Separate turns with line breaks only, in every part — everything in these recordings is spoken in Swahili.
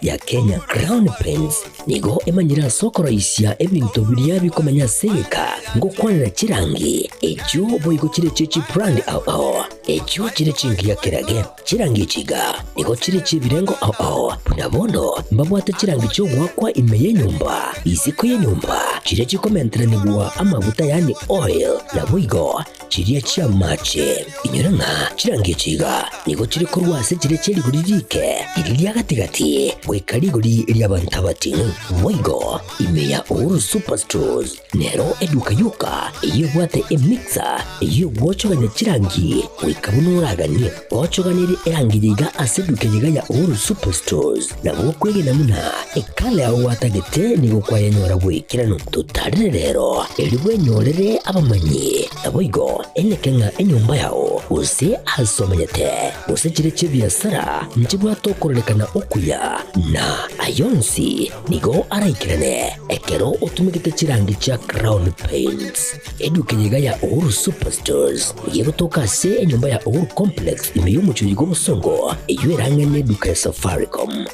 ya Kenya Crown Paints nigo emanyira sokoro isya ebintu biria bikomanya seka ngo kwanira chirangi echo boigo chire chichi brand ao echo chire chingia kerage chirangi chiga nigo chire chibirengo ao punabono mbabwate chirangi cyo gwakwa imeye nyumba isiko ye nyumba chire chikomentra nigwa amavuta yani oil na boigo chire chia mache inyoranga chirangi chiga nigo chire korwase chire chiri guririke iriya gatigati wekarigori lyabantabati boigo imeya uru superstores nero eduka yuka iyo bwate emixer iyo gwochoganya chirangi wekabunuragani gwochoganire erangi yiga aseduke yiga ya uru superstores nabo kwege namuna ekale aho watagete nigo kwayanyora gwikirano tutarire rero elibwe nyorere abamanyi naboigo elekenga enyumba yao use asomanyete use chire chibiasara njibwa tokorekana okuya na ayonsi nigo araikirane ekero utumikite chirangi cha Crown Paints eduke yiga ya uru superstores yego tokase enyumba ya uru complex imeyumucho yigo musongo eywerangane duka ya Safaricom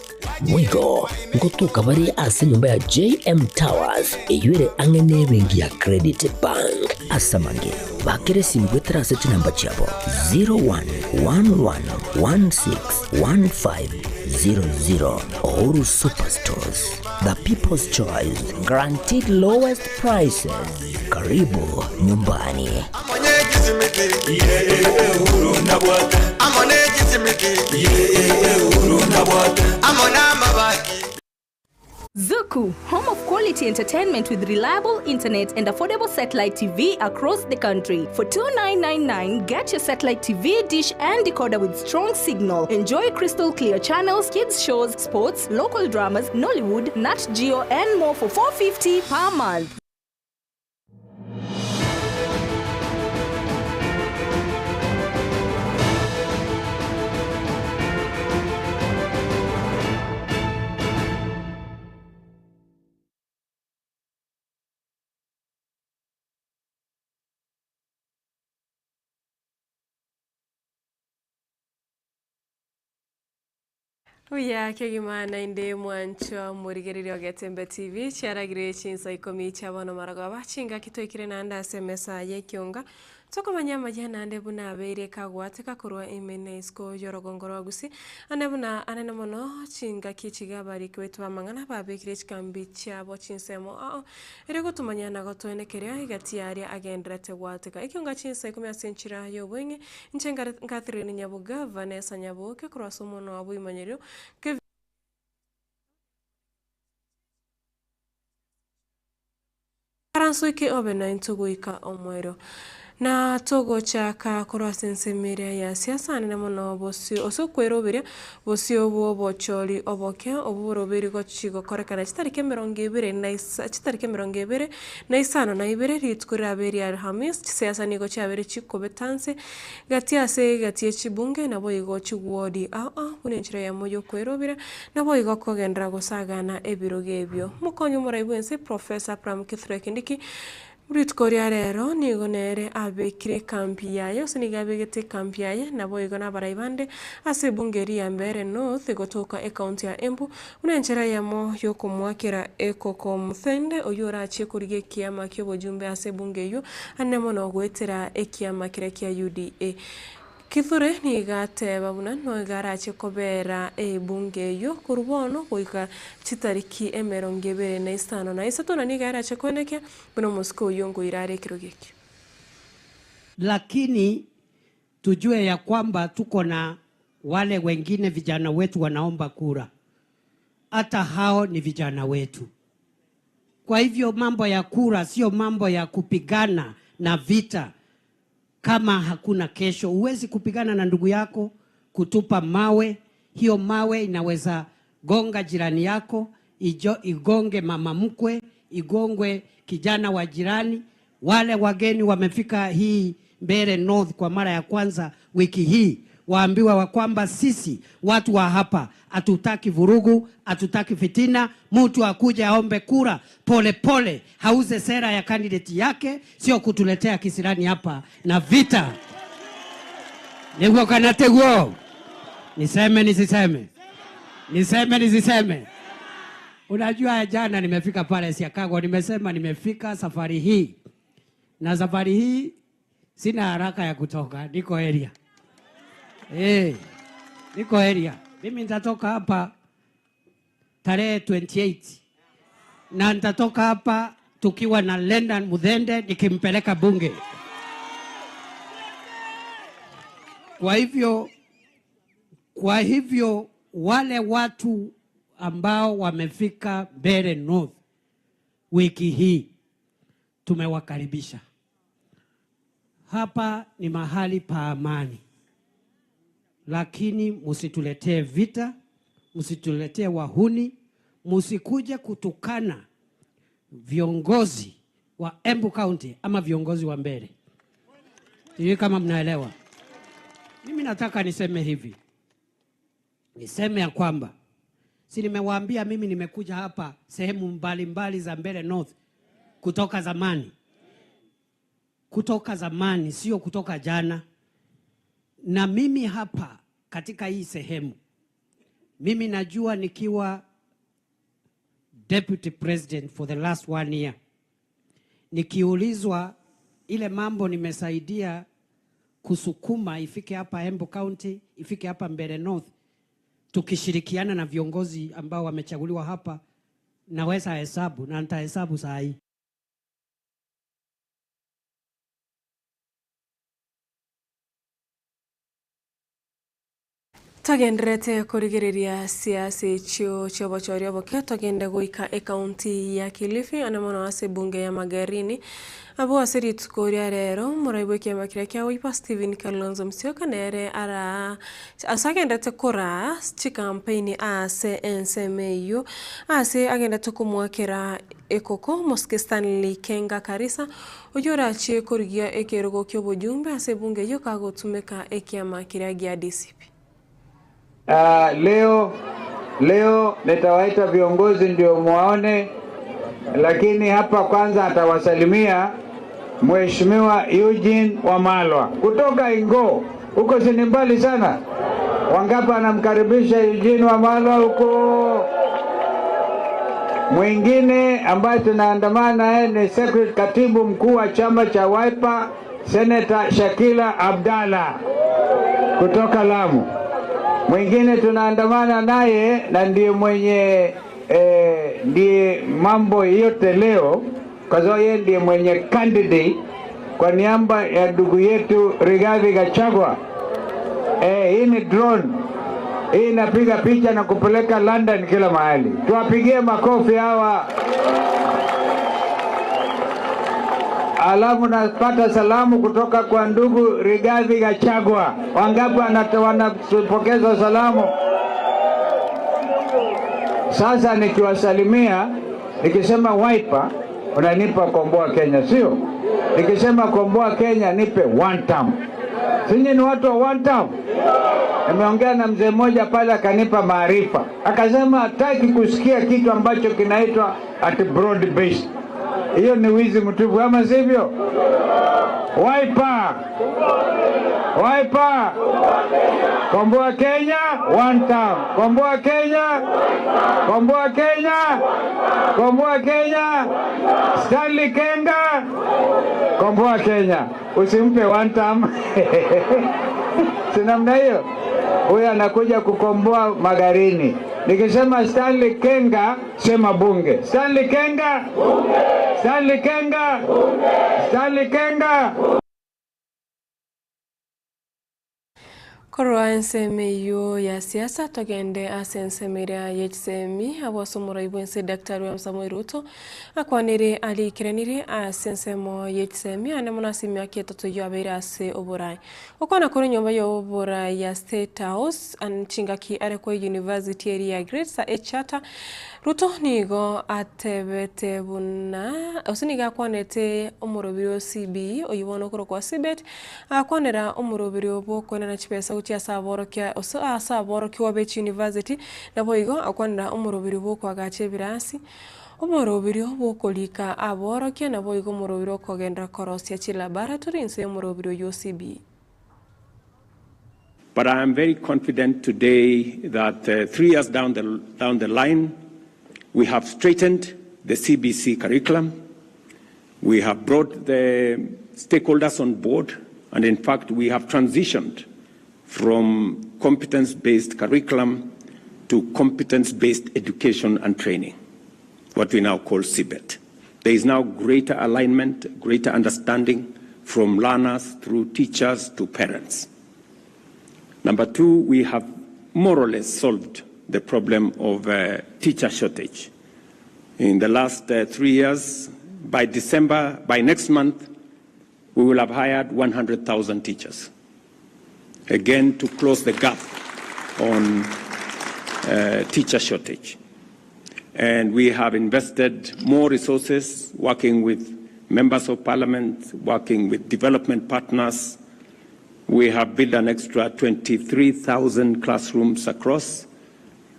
mwigo ngo tukabari ase nyumba ya JM Towers eyure angane bengi ya Credit Bank asamange bakere simbwetera seti namba chabo 0111161500 Oru Superstores, the people's choice, guaranteed lowest prices. Karibu nyumbani.
Zuku, home of quality entertainment with reliable internet and affordable satellite TV across the country. For $29.99, get your satellite TV dish and decoder with strong signal. Enjoy crystal clear channels, kids shows, sports, local dramas, Nollywood, Nat Geo, and more for $4.50 per month.
Uya kegimana inde mwancho murigerero Getembe TV charagire Chinsa Ikomi chabano maragaba chinga kitoikire nanda semesa Ekeonga toko manyama jana ande buna abere kagwate kakurwa imene isko yorogongoro gusi ande buna anene mono chinga kichiga bari kwetwa mangana babekire chikambi chabo chinsemo erego tumanyana gotwene keria igati aria agendrete gwateka Ekeonga Chinsa Ikomi asenchira yobwenge nchenga Catherine Nyeboga Vanessa Nyaboke kurwaso mono abu imanyero Karansuike obena intuguika omwero na togo chaka korasensemeria ya siasa nene mono bosi osokweroberia bosi obo bochori oboke oboroberi gochigo korekana chitarike 22 na isano na ibere ritkurira beri Alhamis siasa nigo chabere chikobetanse gatie chibunge na boyigo chigwodi unenchira ya moyo kwerobera na boyigo kogendra gosagana ebirogebyo mukonyo moraibense Professor Pram Kithrekindiki Ritkoria rero nigo nere abekire kampi yayo sinigabegete kampi yaye nabo igona baraibande ase bungeri ya mbere north gotoka account ya Embu unenchera yamo yoko mwakira ekoko mthende oyora achikurige kiama kyobojumbe ase bungeyo anemo no gwetera ekiama kirekia UDA Kithure ni gate babuna no garache kobera bungeyo kurbono kuika chitariki emerongebere na istano na isatona ni garache koneke buno Moscow yongo irare kirogeki.
Lakini tujue ya kwamba tuko na wale wengine vijana wetu wanaomba kura. Hata hao ni vijana wetu. Kwa hivyo mambo ya kura sio mambo ya kupigana na vita. Kama hakuna kesho, uwezi kupigana na ndugu yako, kutupa mawe, hiyo mawe inaweza gonga jirani yako, igonge mama mkwe, igongwe kijana wa jirani. Wale wageni wamefika hii Mbeere North kwa mara ya kwanza wiki hii, waambiwa wa kwamba sisi watu wa hapa hatutaki vurugu, hatutaki fitina, mtu akuja aombe kura pole pole, hauze sera ya candidate yake, sio kutuletea kisirani hapa na vita. Niko kanategwo. Niseme nisiseme. Niseme nisiseme? Unajua jana nimefika pale Siakago, nimesema nimefika safari hii. Na safari hii sina haraka ya kutoka, niko area. Niko area. Mimi nitatoka hapa tarehe 28. Na nitatoka hapa tukiwa na Lendan Muthende nikimpeleka bunge. Kwa hivyo wale watu ambao wamefika Mbeere North wiki hii tumewakaribisha. Hapa ni mahali pa amani. Lakini msituletee vita, msituletee wahuni, msikuje kutukana viongozi wa Embu County ama viongozi wa Mbeere. Sijui kama mnaelewa. Mimi nataka niseme hivi. Niseme ya kwamba si nimewaambia mimi nimekuja hapa sehemu mbalimbali za Mbeere North kutoka zamani. Kutoka zamani, sio kutoka jana. Na mimi hapa katika hii sehemu, mimi najua nikiwa Deputy President for the last 1 year. Nikiulizwa ile mambo nimesaidia kusukuma ifike hapa Embu County, ifike hapa Mbeere North, tukishirikiana na viongozi ambao wamechaguliwa hapa, naweza hesabu na nitahesabu saa hii.
Tagendrete kurigereria siasa chobo chorio boke tagende goika county ya Kilifi anamono ase bunge ya Magarini abo asirit koria rero muraibo kia makira kia wipa Steven Kalonzo Musyoka nere ara asagendete kora chi campaign ase ensemeyo ase agendete kumwakira ekoko Mosque Stanley Kenga Karisa ojora chi korigia ekerogo kyo bojumbe ase bunge yo kagotumeka ekiama kiria gia DCP.
Leo nitawaita viongozi ndio muone, lakini hapa kwanza atawasalimia Mheshimiwa Eugene Wamalwa kutoka Ingo. Huko si mbali sana. Wangapa anamkaribisha Eugene Wamalwa huko. Mwingine ambaye tunaandamana naye ni Secretary Katibu Mkuu wa chama cha Wiper, Senator Shakila Abdalla kutoka Lamu. Mwingine tunaandamana naye na ndiye mwenye ndiye mambo yote leo, kwa sababu yeye ndiye mwenye candidate kwa niaba ya ndugu yetu Rigathi Gachagua. Hii ni drone. Hii inapiga picha na kupeleka London kila mahali. Tuwapigie makofi hawa. Alafu napata salamu kutoka kwa ndugu Rigathi Gachagua. Wangapi wanapokeza salamu? Sasa nikiwasalimia, nikisema Wiper, unanipa Komboa Kenya, sio? Nikisema Komboa Kenya, nipe one term. Sinyi ni watu wa one term? Nimeongea na mzee mmoja pale akanipa maarifa. Akasema hataki kusikia kitu ambacho kinaitwa at broad based. Hiyo ni wizi mtupu, ama sivyo? Wiper. Komboa Kenya, one term. Komboa Kenya. Komboa Kenya. Komboa Kenya. Stanley Kenga. Komboa Kenya. Usimpe one term. Sinamna hiyo. Huyu anakuja kukomboa Magarini. Nikisema Stanley Kenga, sema bunge. Stanley Kenga. Bunge. Stanley Kenga. Bunge. Stanley Kenga.
Korwa ensemeyo ya siasa togende asensemeria yechsemi abosomora ibwense Daktari William Samoei Ruto akwanire ali kirenire asensemo yechsemi anemonasimi aketoto yo abera ase oborai okwana kore nyomba yo oborai ya State House anchingaki arekwa University area grade sa echata Ruto nigo atebete buna osiniga kwanete omorobiro CB oyibono koro kwa CBET akwanera omorobiro boko na chipesa uchi asaborokia asaborokia Wabech University naboigo akwanera omorobiro boko agache birasi omorobiro boko lika aborokia naboigo omorobiro kogendra korosia chi laboratory nse omorobiro yo CB.
But I am very confident today that 3 years down the line, we have straightened the CBC curriculum. We have brought the stakeholders on board, and in fact, we have transitioned from competence-based curriculum to competence-based education and training, what we now call CBET. There is now greater alignment, greater understanding from learners through teachers to parents. Number two, we have more or less solved the problem of teacher shortage. In the last 3 years, by next month, we will have hired 100,000 teachers, again, to close the gap on teacher shortage. And we have invested more resources, working with members of parliament, working with development partners. We have built an extra 23,000 classrooms across.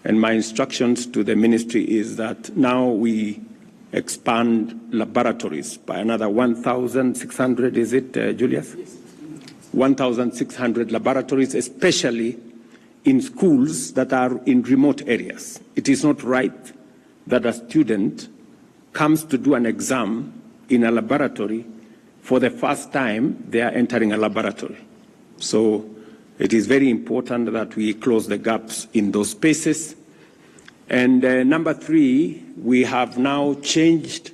And my instructions to the ministry is that now we expand laboratories by another 1,600, is it, Julius? Yes. 1,600 laboratories, especially in schools that are in remote areas. It is not right that a student comes to do an exam in a laboratory for the first time they are entering a laboratory. So it is very important that we close the gaps in those spaces. And number three, we have now changed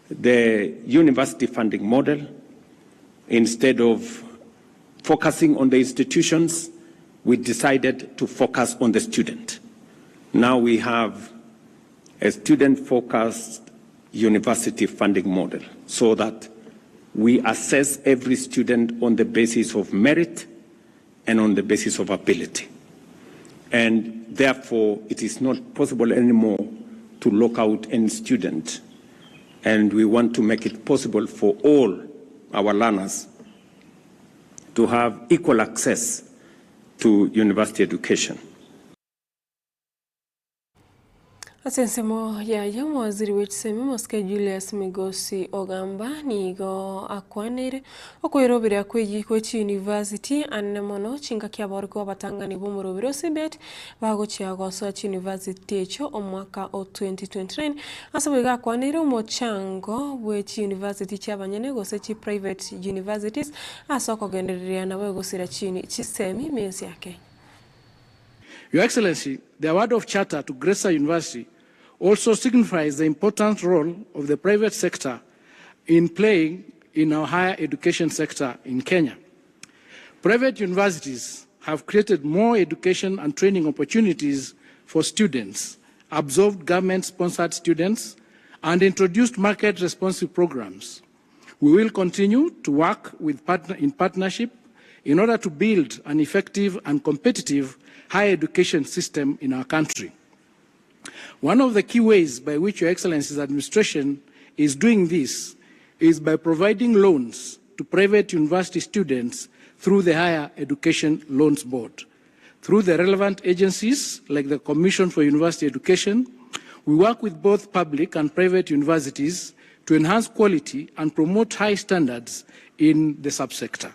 the university funding model. Instead of focusing on the institutions, we decided to focus on the student. Now we have a student-focused university funding model so that we assess every student on the basis of merit and on the basis of ability. And therefore, it is not possible anymore to lock out any student. And we want to make it possible for all our learners to have equal access to university education.
Asensemo ya mwaziri w'ekisemi Mosque Julius Migosi Ogamba nigo akwanere okwirobera kw'eki university anemono chinga kyabariko abatangani b'umurobero CBET bagochiagoso university echo omwaka o 2029 asabwe akwanere omochango w'eki university cyabanyene gose chi private universities asoko genderera nawe gosira chini chisemi mezi yake.
Your Excellency, the award of charter to Gresa University also signifies the important role of the private sector in playing in our higher education sector in Kenya. Private universities have created more education and training opportunities for students, absorbed government-sponsored students, and introduced market-responsive programs. We will continue to work in partnership in order to build an effective and competitive higher education system in our country. One of the key ways by which Your Excellency's administration is doing this is by providing loans to private university students through the Higher Education Loans Board. Through the relevant agencies like the Commission for University Education, we work with both public and private universities to enhance quality and promote high standards in the subsector.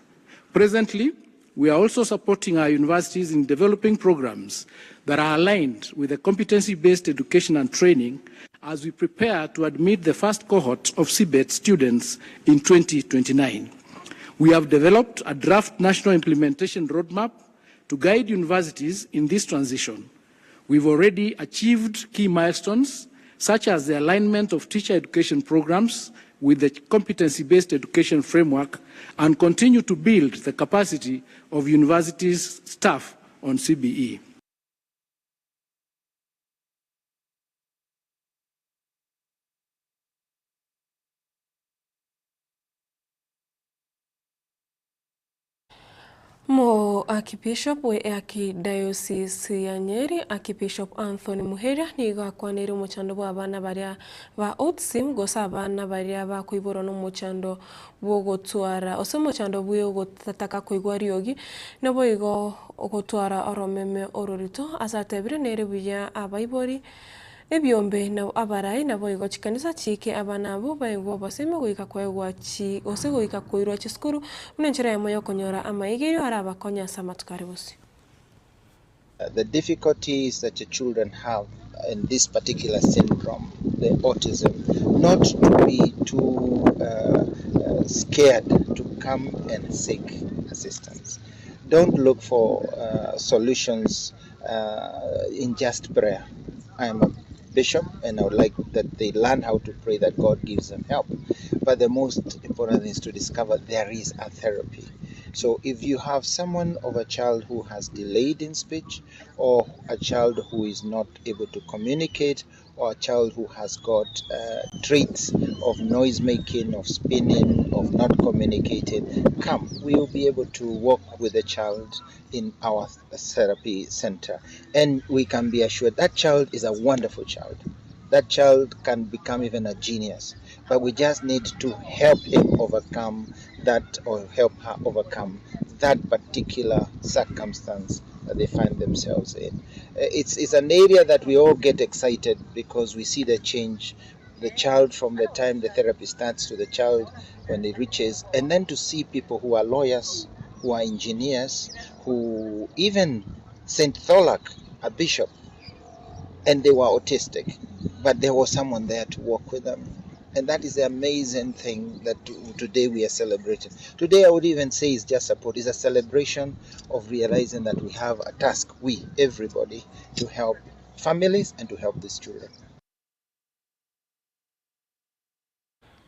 Presently, we are also supporting our universities in developing programs that are aligned with the competency-based education and training as we prepare to admit the first cohort of CBET students in 2029. We have developed a draft national implementation roadmap to guide universities in this transition. We've already achieved key milestones, such as the alignment of teacher education programs with the competency-based education framework, and continue to build the capacity of universities' staff on CBE.
Mo Archbishop we Archdiocese ya Nyeri Archbishop Anthony Muheria nigo akwanire umuchando bwa abana baria ba Otsim gosa abana baria ba kuiboro no muchando bwo gotwara ose muchando bwo gotataka kuigwa riogi nabo igo ogotwara oromeme ororito asatebire nere buya abaibori ebyombe na abarai nabo igo chikanisa chike abana abo baigwa baseme goika kwegwa chi ose goika koirwa chiskuru unenchera yamoyo konyora amaigero araba konya samatukari bosi.
The difficulties that the children have in this particular syndrome, the autism, not to be too scared to come and seek assistance. Don't look for solutions in just prayer. I am a bishop and I would like that they learn how to pray that God gives them help. But the most important thing is to discover there is a therapy. So if you have someone of a child who has delayed in speech, or a child who is not able to communicate, or a child who has got traits of noise making, of spinning, of not communicating, come. We will be able to work with the child in our therapy center. And we can be assured that child is a wonderful child. That child can become even a genius. But we just need to help him overcome that, or help her overcome that particular circumstance that they find themselves in. It's an area that we all get excited because we see the change, the child from the time the therapy starts to the child when it reaches, and then to see people who are lawyers, who are engineers, who even St. Thorlak, a bishop, and they were autistic, but there was someone there to work with them. And that is the amazing thing that today we are celebrating. Today I would even say it's just support. It's a celebration of realizing that we have a task, everybody, to help families and to help these children.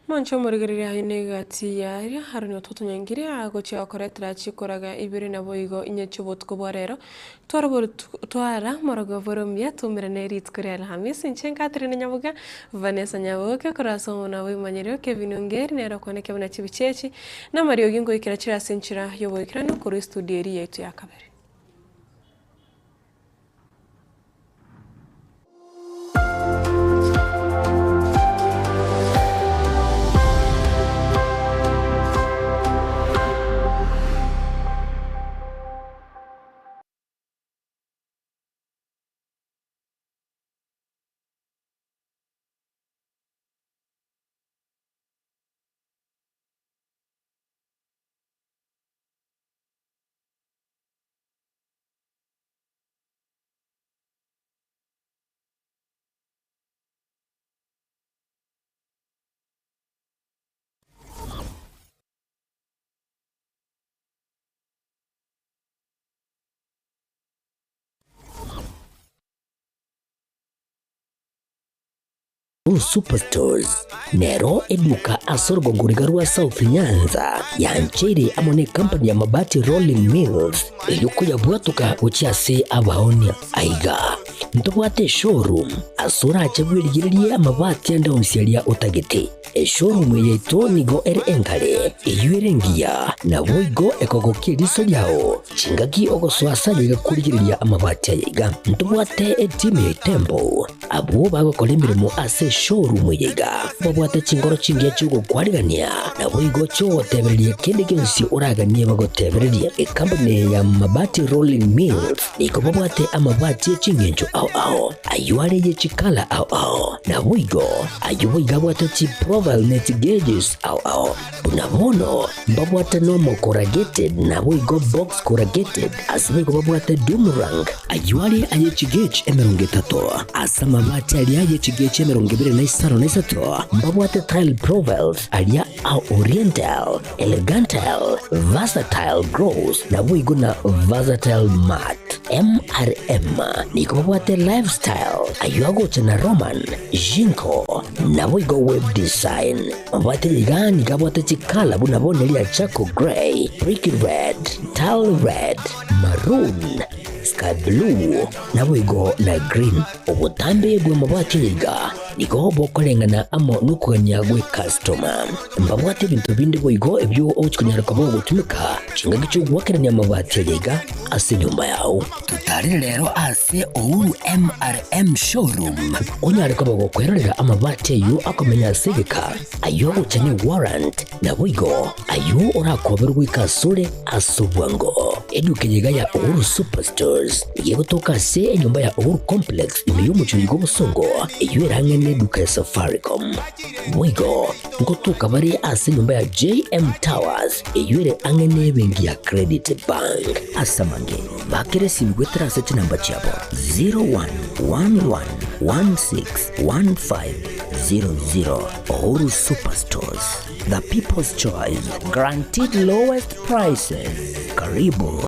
Mancho murigiria inegati yaria harino toto nyangiria agochi akoretra chikoraga ibiri na boigo inyechobot koborero twara morogo voromia tumirane rit koreala hamis inchen Catherine Nyeboga Vanessa Nyeboga koraso na we manyerio Kevin Ongeri nero kone kebuna chibichechi na Mario Gingo ikirachira senchira yobo ikirano kuri studio eri yetu ya kabere.
Superstores nero eduka asorgo ngurigarua South Nyanza yanchere amone company ya mabati rolling mills eyuko yabwatuka uchiase abaonia aiga ntobwate showroom asura achabwirigirie amabati andonsialia utagete showroom yeto nigo enkale eyuerengia na boigo ekogokiriso yao chingaki ogoswasa yigakurigiria amabati aiga ntobwate team tempo abo bagokolemiremo ase showroom yiga babwate chingoro chingia chugo kwarigania na boigo chotebererie kende kensi uraganie bagotebererie company ya mabati rolling mills niko babwate amabati chingenjo ao ayuare ye chikala ao na boigo ayuiga bwate chi profile net gauges ao unabono babwate normal corrugated na boigo box corrugated asibe babwate boomerang ayuare aye chigage emerongetato asama mabati aliaye chigage emerongebe na isaro nesato mbabwate tile profiles alia au oriental elegantal versatile gross na boigo na versatile mat MRM niko babwate lifestyle ayuago chana roman jinko na boigo web design mbabwate ligani kabwate chikala bunabone lia chako gray brick red tile red maroon sky blue na boigo na green obutambe gwe mabwate liga niko bokolengana amo nukuganya gwe customer mbabwate bintu bindi boigo ebyo ochikunyara kabo gutumika chinga gicho gwakeranya mabwate liga ase nyumba yao tutari lero ase Ouru MRM showroom onyare kabo gukwerera amabwate yu akomenya segeka ayo guchani warrant na boigo ayo orakoberwa ikasure asubwango edukenyega ya Ouru Superstores yego toka se nyumba ya Ouru Complex imiyo muchurigo busongo iyo erangene ang'ene duka ya Safaricom. Mwigo ngotuka bari ase nyumba ya JM Towers eyure ang'ene bengi ya Credit Bank. Asamange bakere simgwetera sechi namba chabo 0111161500. Ohuru Superstores, the people's choice, guaranteed lowest prices. Karibu.